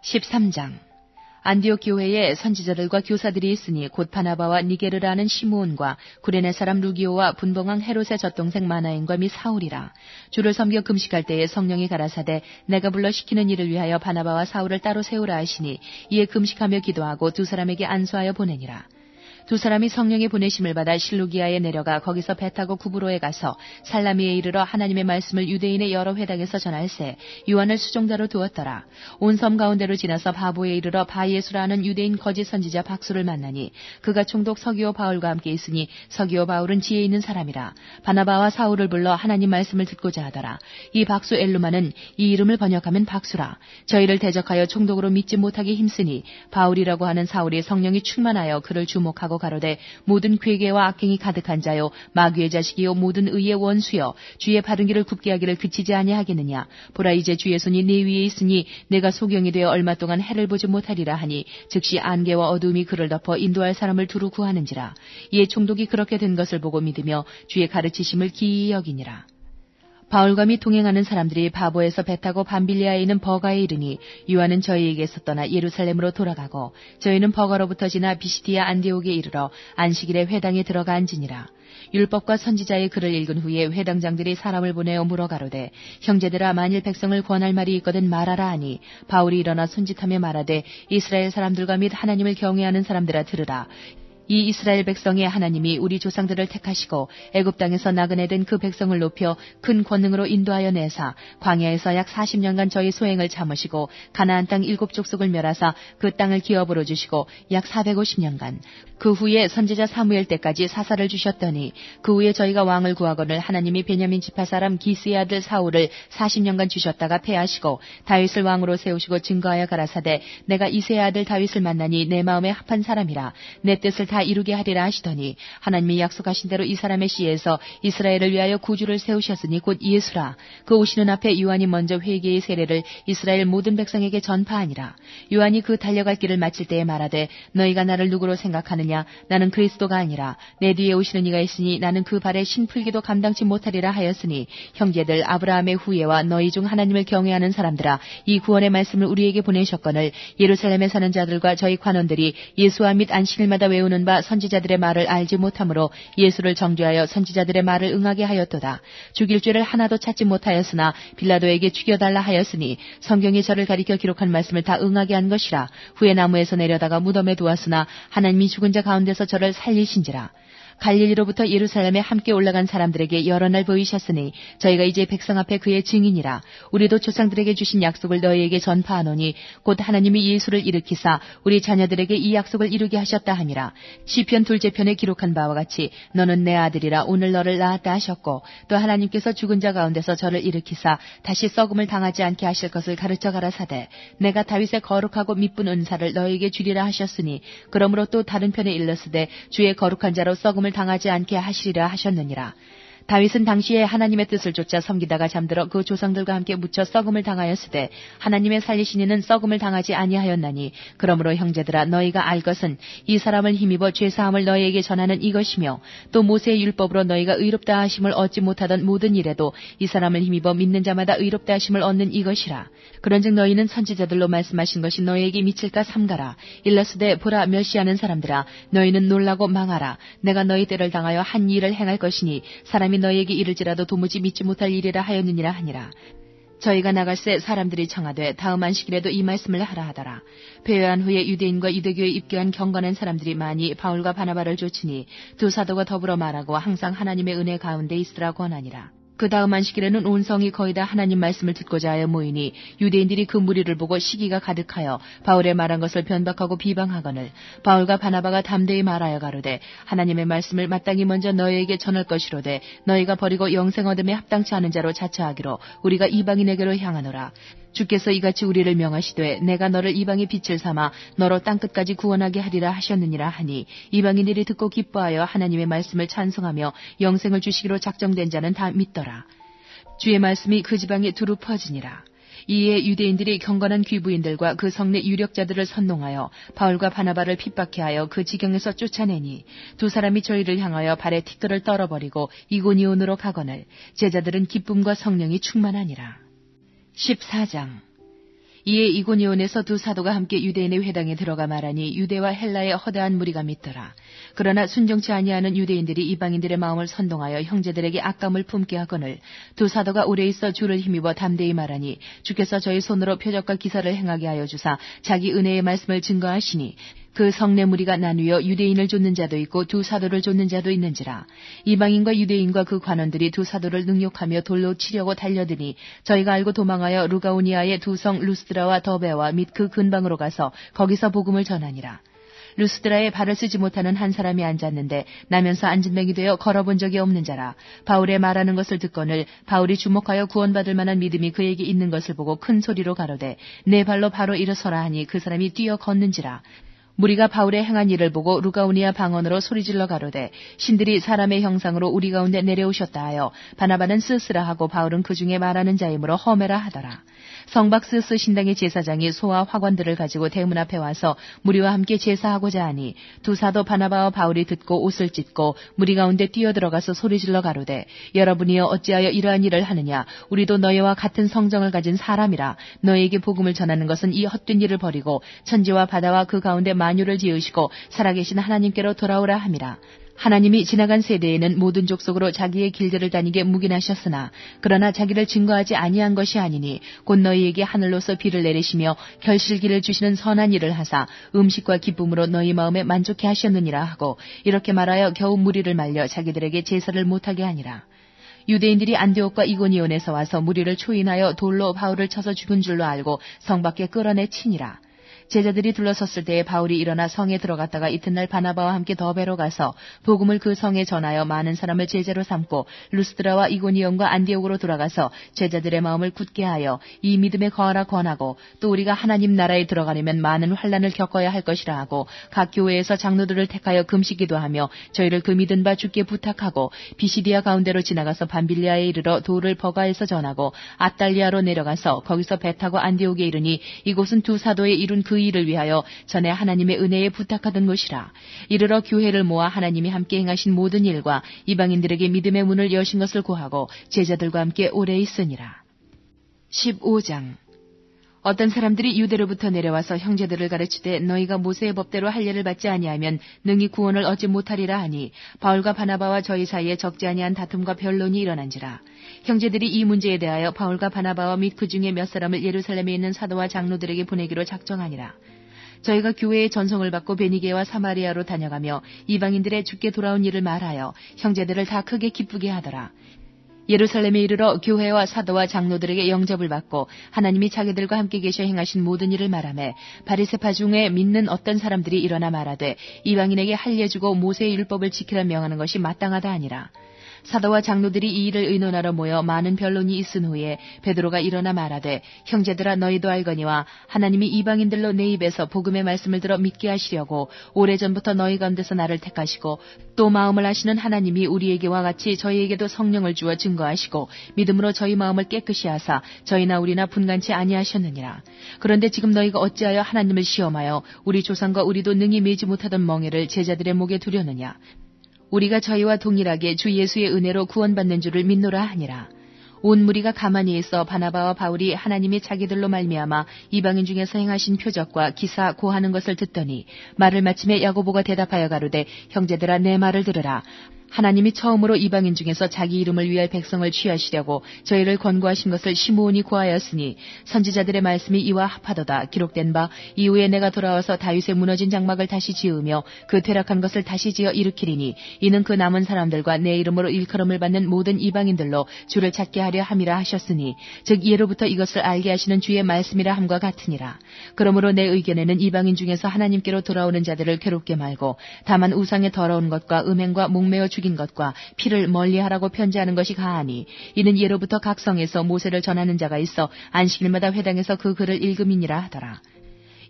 13장. 안디옥 교회에 선지자들과 교사들이 있으니 곧 바나바와 니게르라는 시므온과 구레네 사람 루기오와 분봉왕 헤롯의 젖동생 마나엔과 및 사울이라. 주를 섬겨 금식할 때에 성령이 가라사대 내가 불러 시키는 일을 위하여 바나바와 사울을 따로 세우라 하시니 이에 금식하며 기도하고 두 사람에게 안수하여 보내니라. 두 사람이 성령의 보내심을 받아 실루기아에 내려가 거기서 배 타고 구브로에 가서 살라미에 이르러 하나님의 말씀을 유대인의 여러 회당에서 전할세 요한을 수종자로 두었더라. 온 섬 가운데로 지나서 바보에 이르러 바예수라는 유대인 거짓 선지자 박수를 만나니 그가 총독 서기오 바울과 함께 있으니 서기오 바울은 지혜 있는 사람이라. 바나바와 사울을 불러 하나님 말씀을 듣고자 하더라. 이 박수 엘루마는 이 이름을 번역하면 박수라. 저희를 대적하여 총독으로 믿지 못하게 힘쓰니 바울이라고 하는 사울이 성령이 충만하여 그를 주목하고 가로되 모든 괴계와 악행이 가득한 자요 마귀의 자식이요 모든 의의 원수여 주의 바른 길을 굽게 하기를 그치지 아니하겠느냐. 보라 이제 주의 손이 내 위에 있으니 내가 소경이 되어 얼마 동안 해를 보지 못하리라 하니 즉시 안개와 어두움이 그를 덮어 인도할 사람을 두루 구하는지라. 이에 총독이 그렇게 된 것을 보고 믿으며 주의 가르치심을 기이히 여기니라. 바울과 및 동행하는 사람들이 바보에서 배 타고 밤빌리아에 있는 버가에 이르니 요한은 저희에게서 떠나 예루살렘으로 돌아가고 저희는 버가로부터 지나 비시디아 안디옥에 이르러 안식일에 회당에 들어가 앉으니라. 율법과 선지자의 글을 읽은 후에 회당장들이 사람을 보내어 물어가로되 형제들아 만일 백성을 권할 말이 있거든 말하라 하니 바울이 일어나 손짓하며 말하되 이스라엘 사람들과 및 하나님을 경외하는 사람들아 들으라. 이 이스라엘 백성의 하나님이 우리 조상들을 택하시고 애굽 땅에서 나그네 된 그 백성을 높여 큰 권능으로 인도하여 내사 광야에서 약 40년간 저희 소행을 참으시고 가나안 땅 7족속을 멸하사 그 땅을 기업으로 주시고 약 450년간 그 후에 선지자 사무엘 때까지 사사를 주셨더니 그 후에 저희가 왕을 구하거늘 하나님이 베냐민 지파 사람 기스의 아들 사울을 40년간 주셨다가 패하시고 다윗을 왕으로 세우시고 증거하여 가라사대 내가 이새의 아들 다윗을 만나니 내 마음에 합한 사람이라 내 뜻을 다 이루게 하리라 하시더니 하나님이 약속하신 대로 이 사람의 씨에서 이스라엘을 위하여 구주를 세우셨으니 곧 예수라. 그 오시는 앞에 요한이 먼저 회개의 세례를 이스라엘 모든 백성에게 전파하니라. 요한이 그 달려갈 길을 마칠 때에 말하되 너희가 나를 누구로 생각하느냐. 나는 그리스도가 아니라 내 뒤에 오시는 이가 있으니 나는 그 발에 신풀기도 감당치 못하리라 하였으니 형제들 아브라함의 후예와 너희 중 하나님을 경외하는 사람들아 이 구원의 말씀을 우리에게 보내셨거늘 예루살렘에 사는 자들과 저희 관원들이 예수와 및 안식일마다 외우는 바 선지자들의 말을 알지 못하므로 예수를 정죄하여 선지자들의 말을 응하게 하였도다. 죽일 죄를 하나도 찾지 못하였으나 빌라도에게 죽여달라 하였으니 성경이 저를 가리켜 기록한 말씀을 다 응하게 한 것이라. 후에 나무에서 내려다가 무덤에 두었으나 하나님이 죽은 자 가운데서 저를 살리신지라. 갈릴리로부터 예루살렘에 함께 올라간 사람들에게 여러 날 보이셨으니 저희가 이제 백성 앞에 그의 증인이라. 우리도 조상들에게 주신 약속을 너희에게 전파하노니 곧 하나님이 예수를 일으키사 우리 자녀들에게 이 약속을 이루게 하셨다 하니라. 시편 2째 편에 기록한 바와 같이 너는 내 아들이라 오늘 너를 낳았다 하셨고 또 하나님께서 죽은 자 가운데서 저를 일으키사 다시 썩음을 당하지 않게 하실 것을 가르쳐 가라사대 내가 다윗의 거룩하고 미쁜 은사를 너희에게 주리라 하셨으니 그러므로 또 다른 편에 일렀으되 주의 거룩한 자로 썩음을 당하지 않게 하시리라 하셨느니라. 다윗은 당시에 하나님의 뜻을 쫓아 섬기다가 잠들어 그 조상들과 함께 묻혀 썩음을 당하였으되 하나님의 살리신 이는 썩음을 당하지 아니하였나니 그러므로 형제들아 너희가 알 것은 이 사람을 힘입어 죄사함을 너희에게 전하는 이것이며 또 모세의 율법으로 너희가 의롭다 하심을 얻지 못하던 모든 일에도 이 사람을 힘입어 믿는 자마다 의롭다 하심을 얻는 이것이라. 그런즉 너희는 선지자들로 말씀하신 것이 너희에게 미칠까 삼가라. 일러스되 보라 멸시하는 사람들아 너희는 놀라고 망하라. 내가 너희 때를 당하여 한 일을 행할 것이니 사람이 너희에게 이를지라도 도무지 믿지 못할 일이라 하였느니라 하니라. 저희가 나갈새 사람들이 청하되 다음 안식일에도 이 말씀을 하라 하더라. 배회한 후에 유대인과 유대교에 입교한 경건한 사람들이 많이 바울과 바나바를 쫓으니 두 사도가 더불어 말하고 항상 하나님의 은혜 가운데 있으라 권하니라. 그 다음 안식일에는 온 성이 거의 다 하나님 말씀을 듣고자 하여 모이니 유대인들이 그 무리를 보고 시기가 가득하여 바울의 말한 것을 변박하고 비방하거늘 바울과 바나바가 담대히 말하여 가로되 하나님의 말씀을 마땅히 먼저 너희에게 전할 것이로되 너희가 버리고 영생 얻음에 합당치 않은 자로 자처하기로 우리가 이방인에게로 향하노라. 주께서 이같이 우리를 명하시되 내가 너를 이방의 빛을 삼아 너로 땅끝까지 구원하게 하리라 하셨느니라 하니 이방인들이 듣고 기뻐하여 하나님의 말씀을 찬송하며 영생을 주시기로 작정된 자는 다 믿더라. 주의 말씀이 그 지방에 두루 퍼지니라. 이에 유대인들이 경건한 귀부인들과 그 성내 유력자들을 선동하여 바울과 바나바를 핍박해 하여 그 지경에서 쫓아내니 두 사람이 저희를 향하여 발에 티끌을 떨어버리고 이고니온으로 가거늘 제자들은 기쁨과 성령이 충만하니라. 14장. 이에 이고니온에서 두 사도가 함께 유대인의 회당에 들어가 말하니 유대와 헬라의 허다한 무리가 믿더라. 그러나 순종치 아니하는 유대인들이 이방인들의 마음을 선동하여 형제들에게 악감을 품게 하거늘 두 사도가 오래 있어 주를 힘입어 담대히 말하니 주께서 저희 손으로 표적과 기사를 행하게 하여 주사 자기 은혜의 말씀을 증거하시니 그 성내 무리가 나뉘어 유대인을 쫓는 자도 있고 두 사도를 쫓는 자도 있는지라. 이방인과 유대인과 그 관원들이 두 사도를 능욕하며 돌로 치려고 달려드니 저희가 알고 도망하여 루가오니아의 두 성 루스드라와 더베와 및 그 근방으로 가서 거기서 복음을 전하니라. 루스드라에 발을 쓰지 못하는 한 사람이 앉았는데 나면서 앉은뱅이 되어 걸어본 적이 없는 자라. 바울의 말하는 것을 듣거늘 바울이 주목하여 구원받을 만한 믿음이 그에게 있는 것을 보고 큰 소리로 가로되 내 발로 바로 일어서라 하니 그 사람이 뛰어 걷는지라. 무리가 바울의 행한 일을 보고 루가오니아 방언으로 소리질러 가로되 신들이 사람의 형상으로 우리 가운데 내려오셨다 하여 바나바는 스스라 하고 바울은 그 중에 말하는 자이므로 허메라 하더라. 성박 스스 신당의 제사장이 소와 화관들을 가지고 대문 앞에 와서 무리와 함께 제사하고자 하니 두 사도 바나바와 바울이 듣고 옷을 찢고 무리 가운데 뛰어들어가서 소리질러 가로되 여러분이여 어찌하여 이러한 일을 하느냐. 우리도 너희와 같은 성정을 가진 사람이라. 너희에게 복음을 전하는 것은 이 헛된 일을 버리고 천지와 바다와 그 가운데 만유를 지으시고 살아계신 하나님께로 돌아오라 함이라. 하나님이 지나간 세대에는 모든 족속으로 자기의 길들을 다니게 묵인하셨으나 그러나 자기를 증거하지 아니한 것이 아니니 곧 너희에게 하늘로서 비를 내리시며 결실기를 주시는 선한 일을 하사 음식과 기쁨으로 너희 마음에 만족해 하셨느니라 하고 이렇게 말하여 겨우 무리를 말려 자기들에게 제사를 못하게 하니라. 유대인들이 안디옥과 이고니온에서 와서 무리를 초인하여 돌로 바울을 쳐서 죽은 줄로 알고 성 밖에 끌어내 치니라. 제자들이 둘러섰을 때에 바울이 일어나 성에 들어갔다가 이튿날 바나바와 함께 더베로 가서 복음을 그 성에 전하여 많은 사람을 제자로 삼고 루스드라와 이고니온과 안디옥으로 돌아가서 제자들의 마음을 굳게 하여 이 믿음에 거하라 권하고 또 우리가 하나님 나라에 들어가려면 많은 환난을 겪어야 할 것이라 하고 각 교회에서 장로들을 택하여 금식기도 하며 저희를 그 믿은 바 주께 부탁하고 비시디아 가운데로 지나가서 밤빌리아에 이르러 도를 버가에서 전하고 아달리아로 내려가서 거기서 배 타고 안디옥에 이르니 이곳은 두 사도의 이룬 그 일을 위하여 전에 하나님의 은혜에 부탁하던 곳이라. 이르러 교회를 모아 하나님이 함께 행하신 모든 일과 이방인들에게 믿음의 문을 여신 것을 구하고 제자들과 함께 오래 있으니라. 15장. 어떤 사람들이 유대로부터 내려와서 형제들을 가르치되 너희가 모세의 법대로 할례를 받지 아니하면 능히 구원을 얻지 못하리라 하니 바울과 바나바와 저희 사이에 적지 아니한 다툼과 변론이 일어난지라. 형제들이 이 문제에 대하여 바울과 바나바와 및 그 중에 몇 사람을 예루살렘에 있는 사도와 장로들에게 보내기로 작정하니라. 저희가 교회의 전송을 받고 베니게와 사마리아로 다녀가며 이방인들의 주께 돌아온 일을 말하여 형제들을 다 크게 기쁘게 하더라. 예루살렘에 이르러 교회와 사도와 장로들에게 영접을 받고 하나님이 자기들과 함께 계셔 행하신 모든 일을 말하며 바리새파 중에 믿는 어떤 사람들이 일어나 말하되 이방인에게 할례 주고 모세의 율법을 지키라 명하는 것이 마땅하다 아니라. 사도와 장로들이 이 일을 의논하러 모여 많은 변론이 있은 후에 베드로가 일어나 말하되 형제들아 너희도 알거니와 하나님이 이방인들로 내 입에서 복음의 말씀을 들어 믿게 하시려고 오래전부터 너희 가운데서 나를 택하시고 또 마음을 아시는 하나님이 우리에게와 같이 저희에게도 성령을 주어 증거하시고 믿음으로 저희 마음을 깨끗이 하사 저희나 우리나 분간치 아니하셨느니라. 그런데 지금 너희가 어찌하여 하나님을 시험하여 우리 조상과 우리도 능히 매지 못하던 멍에를 제자들의 목에 두려느냐. 우리가 저희와 동일하게 주 예수의 은혜로 구원받는 줄을 믿노라 하니라. 온 무리가 가만히 있어 바나바와 바울이 하나님이 자기들로 말미암아 이방인 중에서 행하신 표적과 기사 고하는 것을 듣더니 말을 마침에 야고보가 대답하여 가로되 형제들아 내 말을 들으라. 하나님이 처음으로 이방인 중에서 자기 이름을 위할 백성을 취하시려고 저희를 권고하신 것을 시므온이 구하였으니 선지자들의 말씀이 이와 합하도다. 기록된 바 이후에 내가 돌아와서 다윗의 무너진 장막을 다시 지으며 그 퇴락한 것을 다시 지어 일으키리니 이는 그 남은 사람들과 내 이름으로 일컬음을 받는 모든 이방인들로 주를 찾게 하려 함이라 하셨으니 즉 예로부터 이것을 알게 하시는 주의 말씀이라 함과 같으니라. 그러므로 내 의견에는 이방인 중에서 하나님께로 돌아오는 자들을 괴롭게 말고 다만 우상의 더러운 것과 음행과 목매어 죽인 것과 피를 멀리하라고 편지하는 것이 가하니 이는 예로부터 각 성에서 모세를 전하는 자가 있어 안식일마다 회당에서 그 글을 읽음이니라 하더라.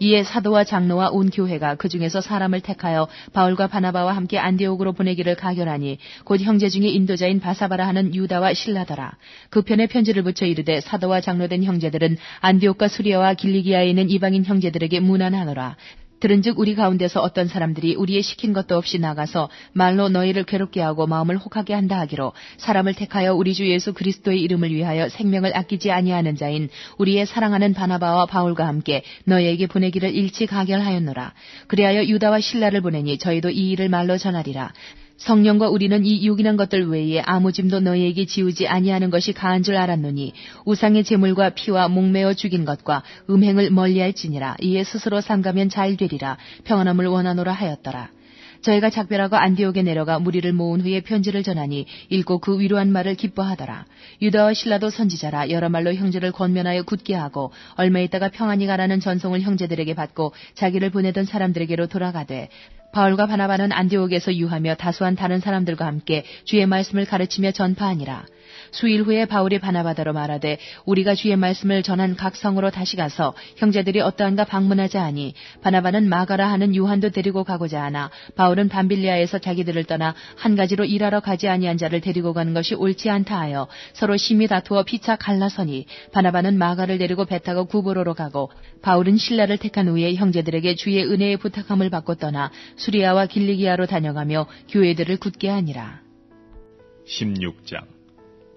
이에 사도와 장로와 온 교회가 그 중에서 사람을 택하여 바울과 바나바와 함께 안디옥으로 보내기를 가결하니 곧 형제 중에 인도자인 바사바라 하는 유다와 실라더라. 그 편에 편지를 붙여 이르되 사도와 장로된 형제들은 안디옥과 수리아와 길리기아에 있는 이방인 형제들에게 문안하노라. 들은즉 우리 가운데서 어떤 사람들이 우리의 시킨 것도 없이 나가서 말로 너희를 괴롭게 하고 마음을 혹하게 한다 하기로 사람을 택하여 우리 주 예수 그리스도의 이름을 위하여 생명을 아끼지 아니하는 자인 우리의 사랑하는 바나바와 바울과 함께 너희에게 보내기를 일치 가결하였노라. 그리하여 유다와 실라를 보내니 저희도 이 일을 말로 전하리라. 성령과 우리는 이 유기는 것들 외에 아무 짐도 너희에게 지우지 아니하는 것이 가한 줄 알았노니 우상의 제물과 피와 목매어 죽인 것과 음행을 멀리할지니라. 이에 스스로 삼가면 잘 되리라. 평안함을 원하노라 하였더라. 저희가 작별하고 안디옥에 내려가 무리를 모은 후에 편지를 전하니 읽고 그 위로한 말을 기뻐하더라. 유다와 실라도 선지자라 여러 말로 형제를 권면하여 굳게 하고 얼마 있다가 평안히 가라는 전송을 형제들에게 받고 자기를 보내던 사람들에게로 돌아가되 바울과 바나바는 안디옥에서 유하며 다수한 다른 사람들과 함께 주의 말씀을 가르치며 전파하니라. 수일 후에 바울이 바나바더러 말하되 우리가 주의 말씀을 전한 각 성으로 다시 가서 형제들이 어떠한가 방문하자 하니 바나바는 마가라 하는 요한도 데리고 가고자 하나 바울은 밤빌리아에서 자기들을 떠나 한 가지로 일하러 가지 아니한 자를 데리고 가는 것이 옳지 않다 하여 서로 심히 다투어 피차 갈라서니 바나바는 마가를 데리고 배 타고 구브로로 가고 바울은 실라를 택한 후에 형제들에게 주의 은혜의 부탁함을 받고 떠나 수리아와 길리기아로 다녀가며 교회들을 굳게 하니라. 16장.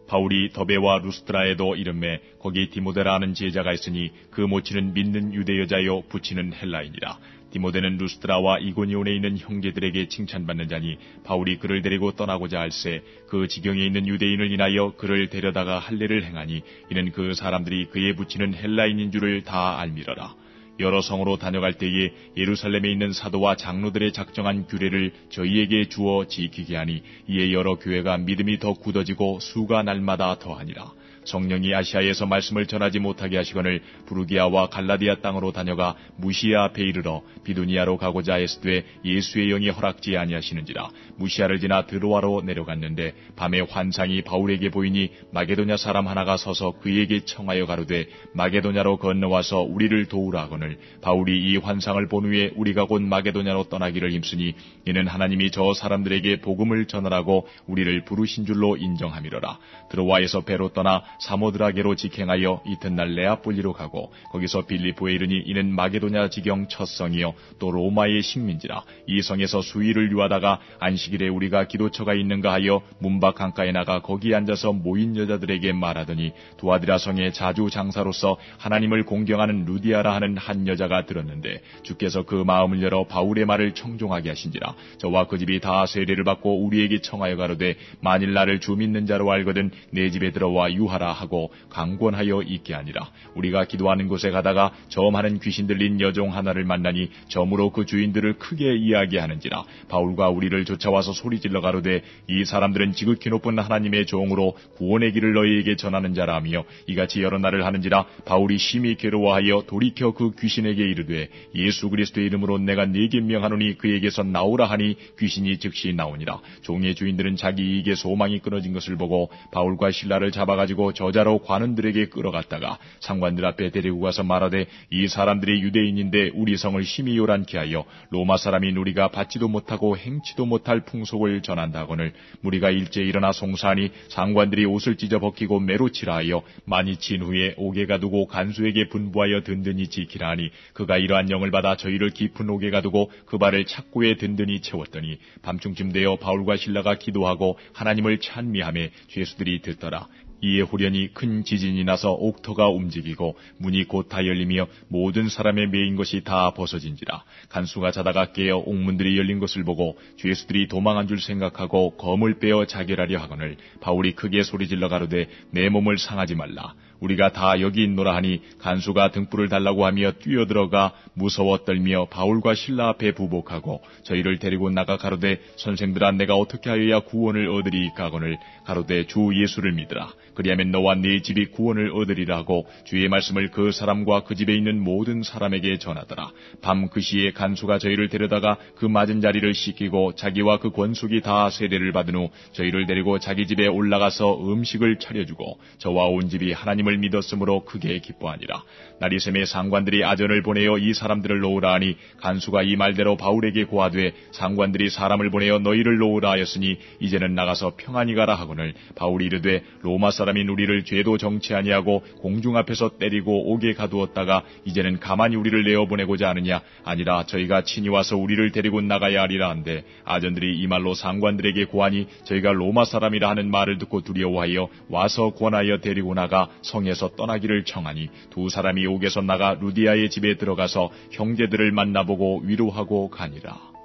바울이 더베와 루스드라에도 이름에 거기 디모데라는 제자가 있으니 그 모치는 믿는 유대 여자요 부치는 헬라인이라. 디모데는 루스드라와 이고니온에 있는 형제들에게 칭찬받는 자니 바울이 그를 데리고 떠나고자 할새 그 지경에 있는 유대인을 인하여 그를 데려다가 할례를 행하니 이는 그 사람들이 그의 부치는 헬라인인 줄을 다 알미러라. 여러 성으로 다녀갈 때에 예루살렘에 있는 사도와 장로들의 작정한 규례를 저희에게 주어 지키게 하니 이에 여러 교회가 믿음이 더 굳어지고 수가 날마다 더하니라. 성령이 아시아에서 말씀을 전하지 못하게 하시거늘 부르기아와 갈라디아 땅으로 다녀가 무시아 앞에 이르러 비두니아로 가고자 했으되 예수의 영이 허락지 아니하시는지라. 무시아를 지나 드로아로 내려갔는데 밤에 환상이 바울에게 보이니 마게도냐 사람 하나가 서서 그에게 청하여 가로되 마게도냐로 건너와서 우리를 도우라 하거늘 바울이 이 환상을 본 후에 우리가 곧 마게도냐로 떠나기를 힘쓰니 이는 하나님이 저 사람들에게 복음을 전하라고 우리를 부르신 줄로 인정함이로라. 드로아에서 배로 떠나 사모드라게로 직행하여 이튿날 레아폴리로 가고 거기서 빌립보에 이르니 이는 마게도냐 지경 첫 성이요 또 로마의 식민지라. 이 성에서 수일을 유하다가 안식일에 우리가 기도처가 있는가 하여 문밖 강가에 나가 거기 앉아서 모인 여자들에게 말하더니 두아디라 성의 자주 장사로서 하나님을 공경하는 루디아라 하는 한 여자가 들었는데 주께서 그 마음을 열어 바울의 말을 청종하게 하신지라. 저와 그 집이 다 세례를 받고 우리에게 청하여 가로되 만일 나를 주 믿는 자로 알거든 내 집에 들어와 유하라 하고 강권하여 있게 하니라. 우리가 기도하는 곳에 가다가 점하는 귀신 들린 여종 하나를 만나니 점으로 그 주인들을 크게 이야기하는지라. 바울과 우리를 쫓아와서 소리질러 가로되 이 사람들은 지극히 높은 하나님의 종으로 구원의 길을 너희에게 전하는 자라며 이같이 여러 날을 하는지라. 바울이 심히 괴로워하여 돌이켜 그 귀신에게 이르되 예수 그리스도의 이름으로 내가 네게 명하노니 그에게서 나오라 하니 귀신이 즉시 나오니라. 종의 주인들은 자기 이익의 소망이 끊어진 것을 보고 바울과 실라를 잡아가지고 저자로 관원들에게 끌어갔다가 상관들 앞에 데리고 가서 말하되 이 사람들이 유대인인데 우리 성을 심히 요란케 하여 로마 사람인 우리가 받지도 못하고 행치도 못할 풍속을 전한다거늘 무리가 일제히 일어나 송사하니 상관들이 옷을 찢어 벗기고 매로 치라 하여 많이 친 후에 옥에 가두고 간수에게 분부하여 든든히 지키라 하니 그가 이러한 영을 받아 저희를 깊은 옥에 가두고 그 발을 착고에 든든히 채웠더니 밤중쯤 되어 바울과 실라가 기도하고 하나님을 찬미하며 죄수들이 듣더라. 이에 후련히 큰 지진이 나서 옥터가 움직이고 문이 곧 다 열리며 모든 사람의 매인 것이 다 벗어진지라. 간수가 자다가 깨어 옥문들이 열린 것을 보고 죄수들이 도망한 줄 생각하고 검을 빼어 자결하려 하거늘 바울이 크게 소리질러 가로되 내 몸을 상하지 말라. 우리가 다 여기 있노라 하니 간수가 등불을 달라고 하며 뛰어들어가 무서워 떨며 바울과 실라 앞에 부복하고 저희를 데리고 나가 가로되 선생들아 내가 어떻게 하여야 구원을 얻으리이까 하거늘 가로되 주 예수를 믿으라. 그리하면 너와 네 집이 구원을 얻으리라 하고 주의 말씀을 그 사람과 그 집에 있는 모든 사람에게 전하더라. 밤 그 시에 간수가 저희를 데려다가 그 맞은 자리를 씻기고 자기와 그 권속이 다 세례를 받은 후 저희를 데리고 자기 집에 올라가서 음식을 차려주고 저와 온 집이 하나님을 하나님을 믿었으므로 크게 기뻐하니라. 나리샘의 상관들이 아전을 보내어 이 사람들을 놓으라 하니 간수가 이 말대로 바울에게 고하되 상관들이 사람을 보내어 너희를 놓으라 하였으니 이제는 나가서 평안히 가라 하거늘 바울이 이르되 로마 사람인 우리를 죄도 정치 아니하고 공중 앞에서 때리고 옥에 가두었다가 이제는 가만히 우리를 내어보내고자 하느냐. 아니라 저희가 친히 와서 우리를 데리고 나가야 하리라 한데 아전들이 이 말로 상관들에게 고하니 저희가 로마 사람이라 하는 말을 듣고 두려워하여 와서 권하여 데리고 나가 성에서 떠나기를 청하니 두 사람이 옥에서 나가 루디아의 집에 들어가서 형제들을 만나보고 위로하고 가니라.